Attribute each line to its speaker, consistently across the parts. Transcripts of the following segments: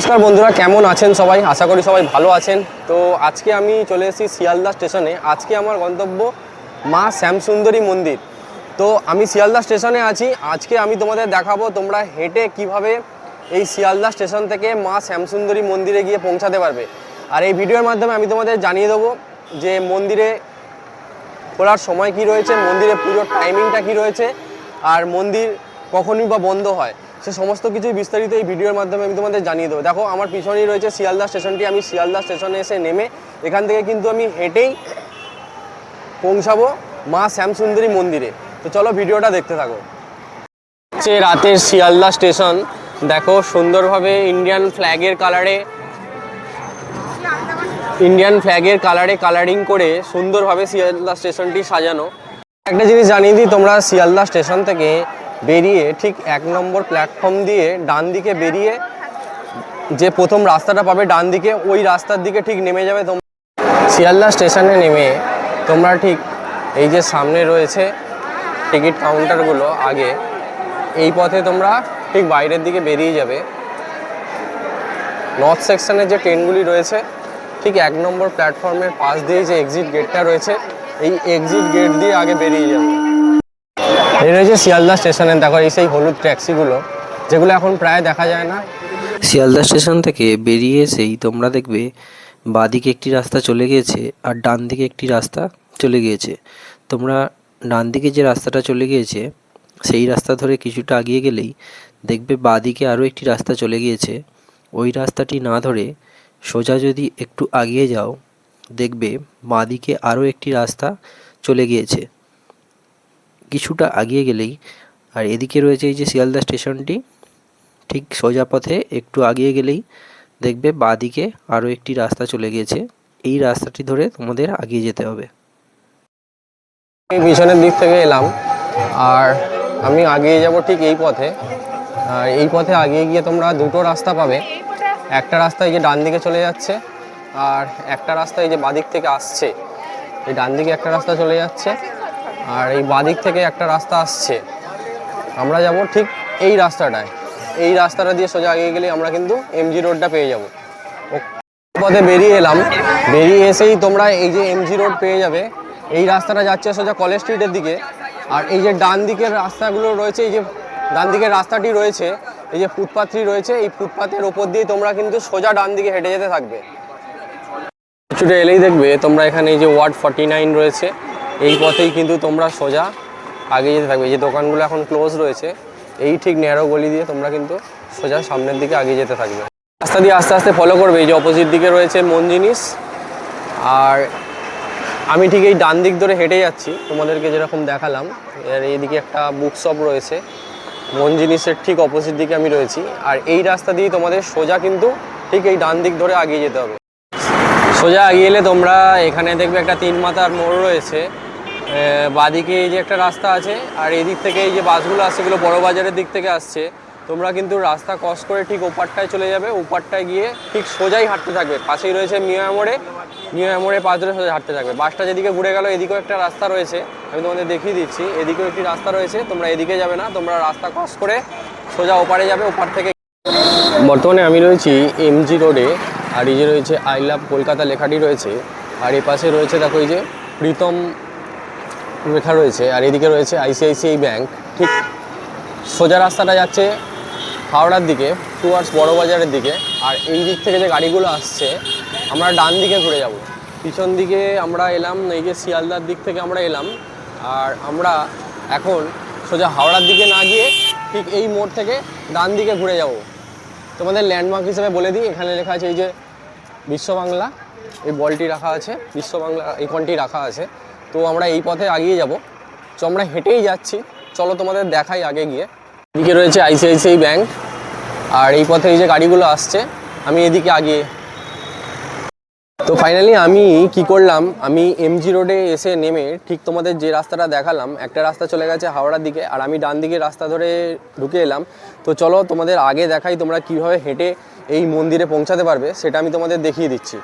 Speaker 1: নমস্কার বন্ধুরা, কেমন আছেন সবাই? আশা করি সবাই ভালো আছেন। তো আজকে আমি চলে এসেছি শিয়ালদা স্টেশনে। আজকে আমার গন্তব্য মা শ্যামসুন্দরী মন্দির। তো আমি শিয়ালদা স্টেশনে আছি। আজকে আমি তোমাদের দেখাবো তোমরা হেঁটে কিভাবে এই শিয়ালদা স্টেশন থেকে মা শ্যামসুন্দরী মন্দিরে গিয়ে পৌঁছাতে পারবে। আর এই ভিডিওর মাধ্যমে আমি তোমাদের জানিয়ে দেবো যে মন্দিরে খোলার সময় কি রয়েছে, মন্দিরে পুজোর টাইমিংটা কি রয়েছে, আর মন্দির কখনই বা বন্ধ হয়, সে সমস্ত কিছুই বিস্তারিত এই ভিডিওর মাধ্যমে আমি তোমাদের জানিয়ে দেবো। দেখো আমার পিছনেই রয়েছে শিয়ালদা স্টেশনটি। আমি শিয়ালদা স্টেশনে এসে নেমে এখান থেকে কিন্তু আমি হেঁটেই পৌঁছাবো মা শ্যামসুন্দরী মন্দিরে। তো চলো ভিডিওটা দেখতে থাকো। হচ্ছে রাতের শিয়ালদা স্টেশন। দেখো সুন্দরভাবে ইন্ডিয়ান ফ্ল্যাগের কালারে কালারিং করে সুন্দরভাবে শিয়ালদা স্টেশনটি সাজানো। একটা জিনিস জানিয়ে দিই, তোমরা শিয়ালদা স্টেশন থেকে বেরিয়ে ঠিক 1 নম্বর প্ল্যাটফর্ম দিয়ে ডান দিকে বেরিয়ে যে প্রথম রাস্তাটা পাবে ডান দিকে, ওই রাস্তার দিকে ঠিক নেমে যাবে তোমরা। শিয়ালদা স্টেশনে নেমে তোমরা ঠিক এই যে সামনে রয়েছে টিকিট কাউন্টারগুলো, আগে এই পথে তোমরা ঠিক বাইরের দিকে বেরিয়ে যাবে। নর্থ সেকশনের যে ট্রেনগুলি রয়েছে ঠিক 1 নম্বর প্ল্যাটফর্মের পাশ দিয়ে যে এক্সিট গেটটা রয়েছে, এই এক্সিট গেট দিয়ে আগে বেরিয়ে যাবে। এই রয়েছে শিয়ালদা স্টেশনে। দেখো এই সেই হলুদ ট্যাক্সিগুলো, যেগুলো এখন প্রায় দেখা যায় না।
Speaker 2: শিয়ালদা স্টেশন থেকে বেরিয়ে এসেই তোমরা দেখবে বাঁদিকে একটি রাস্তা চলে গিয়েছে আর ডান দিকে একটি রাস্তা চলে গিয়েছে। তোমরা ডান দিকে যে রাস্তাটা চলে গিয়েছে সেই রাস্তা ধরে কিছুটা এগিয়ে গেলেই দেখবে বাঁদিকে আরও একটি রাস্তা চলে গিয়েছে। ওই রাস্তাটি না ধরে সোজা যদি একটু এগিয়ে যাও, দেখবে বাঁদিকে আরও একটি রাস্তা চলে গিয়েছে। কিছুটা এগিয়ে গেলেই আর এদিকে রয়েছে এই যে শিয়ালদা স্টেশনটি, ঠিক সোজা পথে একটু এগিয়ে গেলেই দেখবে বাঁদিকে আরও একটি রাস্তা চলে গিয়েছে। এই রাস্তাটি ধরে তোমাদের এগিয়ে যেতে হবে।
Speaker 1: এই পিছনের দিক থেকে এলাম আর আমি এগিয়ে যাব ঠিক এই পথে। আর এই পথে এগিয়ে গিয়ে তোমরা দুটো রাস্তা পাবে। একটা রাস্তা এই যে ডান দিকে চলে যাচ্ছে, আর একটা রাস্তা এই যে বাঁদিক থেকে আসছে। এই ডান দিকে একটা রাস্তা চলে যাচ্ছে আর এই বাঁদিক থেকে একটা রাস্তা আসছে। আমরা যাব ঠিক এই রাস্তাটায়। এই রাস্তাটা দিয়ে সোজা এগিয়ে গেলে আমরা কিন্তু এমজি রোডটা পেয়ে যাব। পথে বেরিয়ে এলাম, বেরিয়ে এসেই তোমরা এই যে এমজি রোড পেয়ে যাবে। এই রাস্তাটা যাচ্ছে সোজা কলেজ স্ট্রিটের দিকে। আর এই যে ডান দিকের রাস্তাগুলো রয়েছে, এই যে ডান দিকের রাস্তাটি রয়েছে, এই যে ফুটপাথটি রয়েছে, এই ফুটপাথের ওপর দিয়ে তোমরা কিন্তু সোজা ডান দিকে হেঁটে যেতে থাকবে। কিছুটা এলেই দেখবে তোমরা এখানে এই যে ওয়ার্ড 49 রয়েছে, এই পথেই কিন্তু তোমরা সোজা আগে যেতে থাকবে। এই যে দোকানগুলো এখন ক্লোজ রয়েছে, এই ঠিক ন্যারো গলি দিয়ে তোমরা কিন্তু সোজা সামনের দিকে এগিয়ে যেতে থাকবে। রাস্তা দিয়ে আস্তে আস্তে ফলো করবে। এই যে অপোজিট দিকে রয়েছে মন জিনিস, আর আমি ঠিক এই ডান দিক ধরে হেঁটে যাচ্ছি তোমাদেরকে যেরকম দেখালাম। আর এইদিকে একটা বুক শপ রয়েছে, মন জিনিসের ঠিক অপোজিট দিকে আমি রয়েছি। আর এই রাস্তা দিয়ে তোমাদের সোজা কিন্তু ঠিক এই ডান দিক ধরে এগিয়ে যেতে হবে। সোজা এগিয়ে এলে তোমরা এখানে দেখবে একটা 3 মাথার মোড় রয়েছে। বাঁদিকে এই যে একটা রাস্তা আছে, আর এই দিক থেকে এই যে বাসগুলো আসছে, এগুলো বড় বাজারের দিক থেকে আসছে। তোমরা কিন্তু রাস্তা ক্রস করে ঠিক ওপারটায় চলে যাবে। ওপারটায় গিয়ে ঠিক সোজাই হাঁটতে থাকবে। পাশেই রয়েছে নিউ মোড়ে পাশ ধরে সোজা হাঁটতে থাকবে। বাসটা যেদিকে ঘুরে গেল, এদিকেও একটা রাস্তা রয়েছে, আমি তোমাদের দেখিয়ে দিচ্ছি। এদিকেও একটি রাস্তা রয়েছে, তোমরা এদিকে যাবে না, তোমরা রাস্তা ক্রস করে সোজা ওপারে যাবে। ওপার থেকে বর্তমানে আমি রয়েছি এমজি রোডে, আর এই যে রয়েছে আই লাভ কলকাতা লেখাটি রয়েছে। আর এই পাশে রয়েছে দেখো এই যে প্রীতম লেখা রয়েছে, আর এদিকে রয়েছে আইসিআইসিআই ব্যাংক। ঠিক সোজা রাস্তাটা যাচ্ছে হাওড়ার দিকে, টুয়ার্ডস বড় বাজারের দিকে। আর এই দিক থেকে যে গাড়িগুলো আসছে, আমরা ডান দিকে ঘুরে যাব। পিছন দিকে আমরা এলাম, এই যে শিয়ালদার দিক থেকে আমরা এলাম, আর আমরা এখন সোজা হাওড়ার দিকে না গিয়ে ঠিক এই মোড় থেকে ডান দিকে ঘুরে যাব। তোমাদের ল্যান্ডমার্ক হিসেবে বলে দিই, এখানে লেখা আছে এই যে বিশ্ববাংলা, এই বলটি রাখা আছে, বিশ্ববাংলা আইকনটি রাখা আছে। তো আমরা এই পথে এগিয়ে যাব। তো আমরা হেঁটেই যাচ্ছি, চলো তোমাদের দেখাই আগে গিয়ে। এদিকে রয়েছে আইসিআইসিআই ব্যাংক, আর এই পথে এই যে গাড়িগুলো আসছে, আমি এদিকে আগিয়ে। তো ফাইনালি আমি কি করলাম, আমি এমজি রোডে এসে নেমে ঠিক তোমাদের যে রাস্তাটা দেখালাম, একটা রাস্তা চলে গেছে হাওড়ার দিকে, আর আমি ডান দিকে রাস্তা ধরে ঢুকে এলাম। তো চলো তোমাদের আগে দেখাই তোমরা কীভাবে হেঁটে এই মন্দিরে পৌঁছাতে পারবে, সেটা আমি তোমাদের দেখিয়ে দিচ্ছি।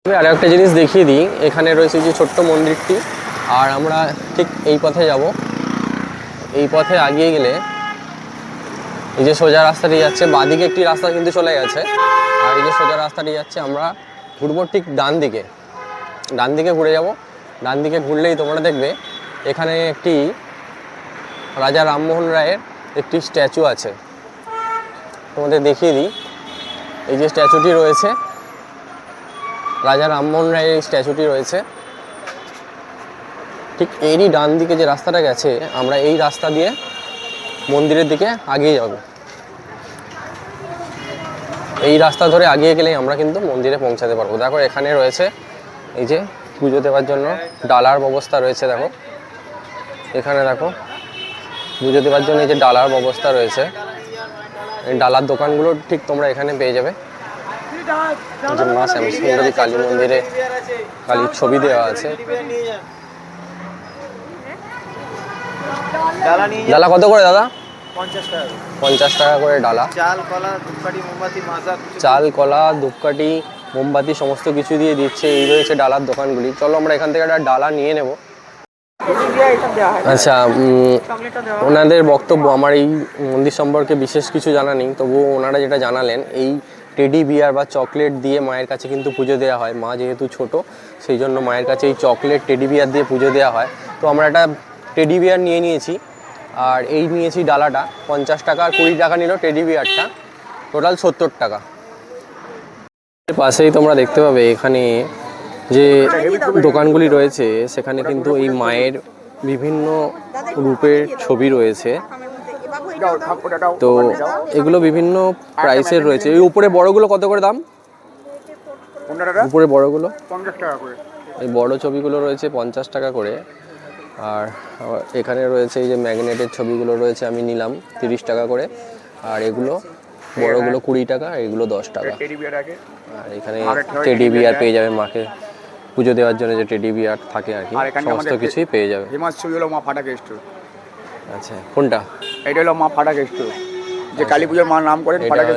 Speaker 1: আর একটা জিনিস দেখিয়ে দিই, এখানে রয়েছে যে ছোট্ট মন্দিরটি, আর আমরা ঠিক এই পথে যাব। এই পথে এগিয়ে গেলে এই যে সোজা রাস্তাটি যাচ্ছে, বাঁদিকে একটি রাস্তা কিন্তু চলে গেছে, আর এই যে সোজা রাস্তাটি যাচ্ছে, আমরা ঘুরবো ঠিক ডান দিকে। ডান দিকে ঘুরে যাব। ডান দিকে ঘুরলেই তোমরা দেখবে এখানে একটি রাজা রামমোহন রায়ের একটি স্ট্যাচু আছে। তোমাদের দেখিয়ে দিই, এই যে স্ট্যাচুটি রয়েছে, রাজা রামমোহন রায়ের এই স্ট্যাচুটি রয়েছে। ঠিক এরই ডান দিকে যে রাস্তাটা গেছে, আমরা এই রাস্তা দিয়ে মন্দিরের দিকে এগিয়ে যাব। এই রাস্তা ধরে এগিয়ে গেলেই আমরা কিন্তু মন্দিরে পৌঁছাতে পারবো। দেখো এখানে রয়েছে এই যে পুজো দেওয়ার জন্য ডালার ব্যবস্থা রয়েছে। দেখো এখানে দেখো পুজো দেওয়ার জন্য এই যে ডালার ব্যবস্থা রয়েছে, এই ডালার দোকানগুলো ঠিক তোমরা এখানে পেয়ে যাবে। যে মা শ্যামসুন্দরী কালী মন্দিরে কালীর ছবি দেওয়া আছে। ডালা কত করে দাদা? 50 টাকা করে ডালা। চাল, কলা, ধূপকাঠি, মোমবাতি সমস্ত কিছু দিয়ে দিচ্ছে। এই রয়েছে ডালার দোকানগুলি। চলো আমরা এখান থেকে একটা ডালা নিয়ে নেব। আচ্ছা, ওনাদের বক্তব্য, আমার এই মন্দির সম্পর্কে বিশেষ কিছু জানা নেই, তবুও ওনারা যেটা জানালেন, এই টেডি বিয়ার বা চকলেট দিয়ে মায়ের কাছে কিন্তু পুজো দেওয়া হয়। মা যেহেতু ছোট, সেই জন্য মায়ের কাছে এই চকলেট টেডি বিয়ার দিয়ে পুজো দেওয়া হয়। তো আমরা একটা টেডি বিয়ার নিয়ে নিয়েছি, আর এই নিয়েছি ডালাটা 50 টাকা, আর 20 টাকা নিল টেডি বিয়ারটা, টোটাল 70 টাকা। পাশেই তোমরা দেখতে পাবে এখানে যে দোকানগুলি রয়েছে, সেখানে কিন্তু এই মায়ের বিভিন্ন রূপের ছবি রয়েছে। তো এগুলো বিভিন্ন প্রাইসের রয়েছে। এই উপরে বড়গুলো কত করে দাম? উপরে বড়গুলো
Speaker 3: 50 টাকা করে।
Speaker 1: এই বড় ছবিগুলো রয়েছে 50 টাকা করে। আর এখানে রয়েছে এই যে ম্যাগনেটের ছবিগুলো রয়েছে, আমি নিলাম 30 টাকা করে। আর এগুলো বড়গুলো 20 টাকা, এগুলো 10 টাকা। আর এখানে টেডি বিয়ার পেয়ে যাবে, মাকে পুজো দেওয়ার জন্য যে টেডি বিয়ার থাকে আর কি, সমস্ত কিছুই পেয়ে যাবে।
Speaker 3: ফেমাস ছবি হলো মা ফাটাক স্টোর।
Speaker 1: আচ্ছা, কোনটা?
Speaker 3: এটা হলো মা ফাটাক স্টোর, যে কালী পুজোর মার নাম করেন ফাটাক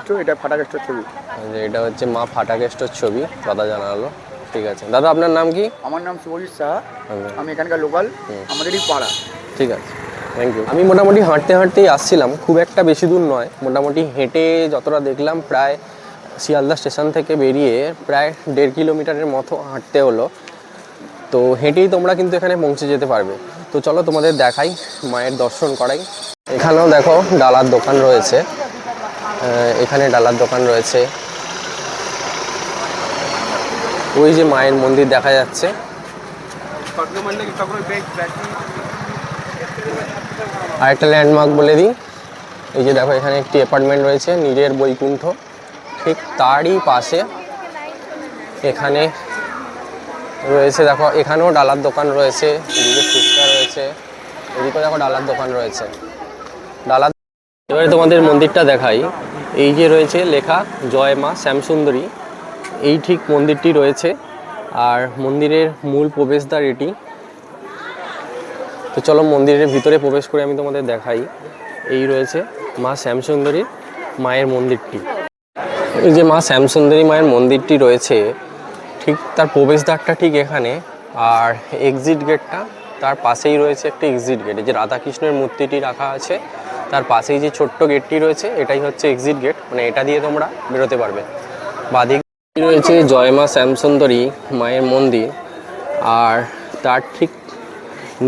Speaker 3: স্টোর। এটা ফাটাক স্টোর ছবি।
Speaker 1: এটা হচ্ছে মা ফাটাক স্টোর ছবি, দাদা জানালো। ঠিক আছে দাদা, আপনার নাম কি?
Speaker 3: আমার নাম শুভজিৎ সাহা, আমি এখানকার লোকাল, আমাদেরই পাড়া।
Speaker 1: ঠিক আছে, থ্যাংক ইউ। আমি মোটামুটি হাঁটতে হাঁটতেই আসছিলাম, খুব একটা বেশি দূর নয়, মোটামুটি হেঁটে যতটা দেখলাম প্রায় শিয়ালদা স্টেশন থেকে বেরিয়ে প্রায় 1.5 কিলোমিটারের মতো হাঁটতে হলো। তো হেঁটেই তোমরা কিন্তু এখানে পৌঁছে যেতে পারবে। তো চলো তোমাদের দেখাই, মায়ের দর্শন করাই। এখানেও দেখো ডালার দোকান রয়েছে, এখানে ডালার দোকান রয়েছে। ওই যে মায়ের মন্দির দেখা যাচ্ছে। আরেকটা ল্যান্ডমার্ক বলে দিই, এই যে দেখো এখানে একটি অ্যাপার্টমেন্ট রয়েছে, নিজের বৈকুণ্ঠ। ঠিক তারই পাশে এখানে রয়েছে, দেখো এখানেও ডালার দোকান রয়েছে, এদিকে ফুচকা রয়েছে, এদিকে দেখো ডালার দোকান রয়েছে। ডালার এবারে তোমাদের মন্দিরটা দেখাই। এই যে রয়েছে লেখা জয় মা শ্যামসুন্দরী, এই ঠিক মন্দিরটি রয়েছে। আর মন্দিরের মূল প্রবেশদ্বার এটি। তো চলো মন্দিরের ভিতরে প্রবেশ করে আমি তোমাদের দেখাই। এই রয়েছে মা শ্যামসুন্দরীর মায়ের মন্দিরটি। এই যে মা শ্যামসুন্দরী মায়ের মন্দিরটি রয়েছে, ঠিক তার প্রবেশদ্বারটা ঠিক এখানে, আর এক্সিট গেটটা তার পাশেই রয়েছে একটা এক্সিট গেট। এই যে রাধাকৃষ্ণের মূর্তিটি রাখা আছে, তার পাশেই যে ছোট্ট গেটটি রয়েছে, এটাই হচ্ছে এক্সিট গেট, মানে এটা দিয়ে তোমরা বেরোতে পারবে। বাদিক রয়েছে জয় মা শ্যামসুন্দরী মায়ের মন্দির, আর তার ঠিক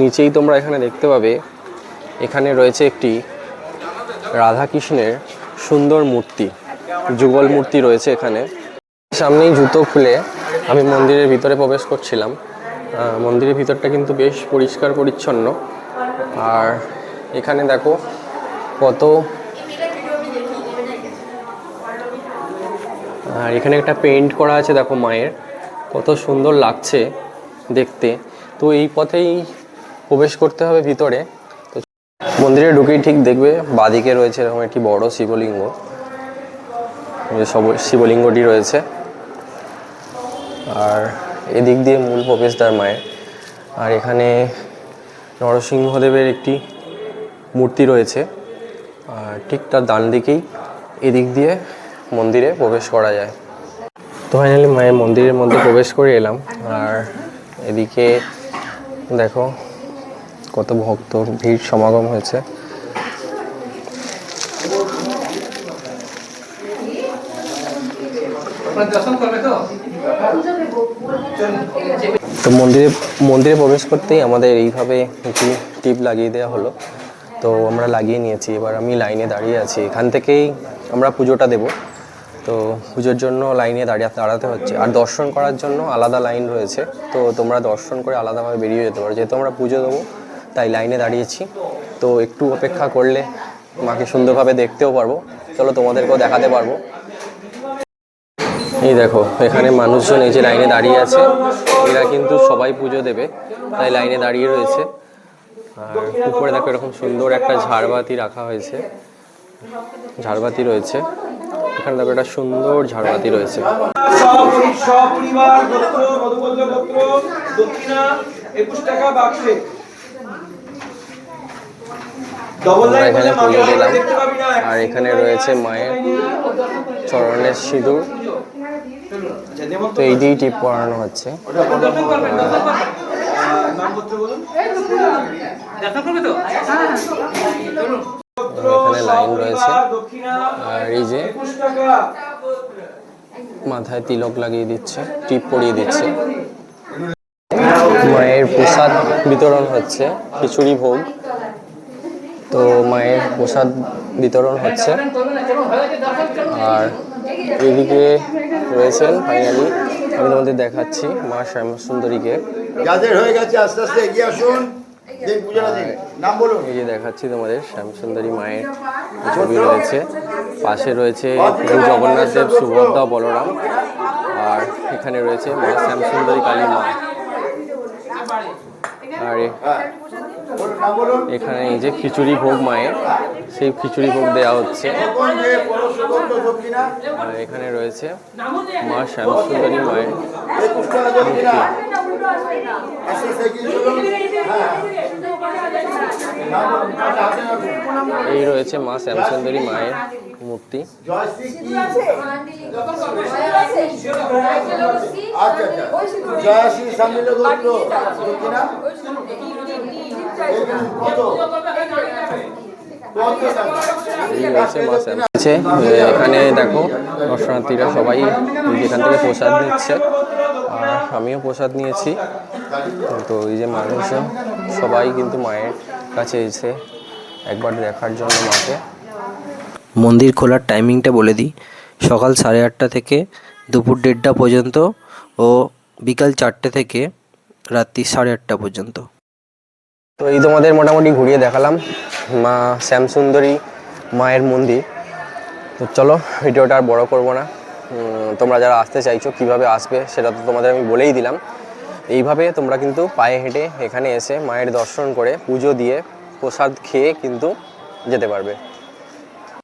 Speaker 1: নিচেই তোমরা এখানে দেখতে পাবে এখানে রয়েছে একটি রাধাকৃষ্ণের সুন্দর মূর্তি, যুগল মূর্তি রয়েছে এখানে। সামনেই জুতো খুলে আমি মন্দিরের ভিতরে প্রবেশ করছিলাম। মন্দিরের ভিতরটা কিন্তু বেশ পরিষ্কার পরিচ্ছন্ন। আর এখানে দেখো কত, আর এখানে একটা পেইন্ট করা আছে, দেখো মায়ের কত সুন্দর লাগছে দেখতে। তো এই পথেই প্রবেশ করতে হবে ভিতরে। তো মন্দিরে ঢুকেই ঠিক দেখবে বাদিকে রয়েছে এরকম একটি বড় শিবলিঙ্গ, শিবলিঙ্গটি রয়েছে। আর এদিক দিয়ে মূল প্রবেশদ্বার মায়ের। আর এখানে নরসিংহদেবের একটি মূর্তি রয়েছে, আর ঠিক তার ডান দিকেই এদিক দিয়ে মন্দিরে প্রবেশ করা যায়। তো ফাইনালি মায়ের মন্দিরের মধ্যে প্রবেশ করে এলাম। আর এদিকে দেখো কত ভক্ত ভিড় সমাগম হয়েছে। তো মন্দিরে প্রবেশ করতেই আমাদের এইভাবে একটি টিপ লাগিয়ে দেওয়া হলো। তো আমরা লাগিয়ে নিয়েছি, এবার আমি লাইনে দাঁড়িয়ে আছি। এখান থেকেই আমরা পুজোটা দেব। তো পুজোর জন্য লাইনে দাঁড়াতে হচ্ছে, আর দর্শন করার জন্য আলাদা লাইন রয়েছে। তো তোমরা দর্শন করে আলাদাভাবে বেরিয়ে যেতে পারো, যেহেতু আমরা পুজো দেবো তাই লাইনে দাঁড়িয়েছি। তো একটু অপেক্ষা করলে মাকে সুন্দরভাবে দেখতেও পারবো, চলো তোমাদেরকেও দেখাতে পারবো। এই দেখো এখানে মানুষজন এই যে লাইনে দাঁড়িয়ে আছে, এরা কিন্তু সবাই পুজো দেবে তাই লাইনে দাঁড়িয়ে রয়েছে। আর উপরে দেখো এরকম সুন্দর একটা ঝাড়বাতি রাখা হয়েছে, ঝাড়বাতি রয়েছে এখানে, দেখো একটা সুন্দর ঝাড়বাতি রয়েছে। আমরা এখানে পুজো দিলাম, আর এখানে রয়েছে মায়ের চরণের সিঁদুর। তো এই দিয়েই টিপ পরানো হচ্ছে। এখানে লাইন রয়েছে, আর এই যে মাথায় তিলক লাগিয়ে দিচ্ছে, টিপ পরিয়ে দিচ্ছে। মায়ের প্রসাদ বিতরণ হচ্ছে, খিচুড়ি ভোগ। তো মায়ের প্রসাদ বিতরণ হচ্ছে, আর এদিকে রয়েছেন ফাইনালি আমি তোমাদের দেখাচ্ছি মা শ্যামসুন্দরীকে।
Speaker 3: যাদের হয়ে গেছে আস্তে আস্তে এগিয়ে আসুন, দিন পূজাটা দিন, নাম বলুন।
Speaker 1: এই যে দেখাচ্ছি তোমাদের শ্যামসুন্দরী মায়ের ছবি রয়েছে, পাশে রয়েছে জগন্নাথ দেব, সুভদ্রা, বলরাম, আর এখানে রয়েছে মা শ্যামসুন্দরী কালী মা। আর এখানে এই যে খিচুড়ি ভোগ মায়ের, সেই খিচুড়ি ভোগ দেওয়া হচ্ছে। আর এখানে রয়েছে মা শ্যামসুন্দরী মায়ের মূর্তি। এই রয়েছে মা শ্যামসুন্দরী মায়ের মূর্তি। এখানে দেখো দর্শনার্থীরা সবাই এখান থেকে প্রসাদ নিচ্ছে, আর আমিও প্রসাদ নিয়েছি। তো এই যে মানুষজন সবাই কিন্তু মায়ের কাছে এসে একবার দেখার জন্য মাকে।
Speaker 2: মন্দির খোলার টাইমিংটা বলে দিই, সকাল 8:30 থেকে দুপুর 1:30 পর্যন্ত ও বিকাল 4টে থেকে রাত্রি 8:30 পর্যন্ত।
Speaker 1: তো এই তোমাদের মোটামুটি ঘুরিয়ে দেখালাম মা শ্যামসুন্দরী মায়ের মন্দির। তো চলো ভিডিওটা আর বড় করবো না। তোমরা যারা আসতে চাইছো কিভাবে আসবে সেটা তো তোমাদের আমি বলেই দিলাম। এইভাবে তোমরা কিন্তু পায়ে হেঁটে এখানে এসে মায়ের দর্শন করে পুজো দিয়ে প্রসাদ খেয়ে কিন্তু যেতে পারবে।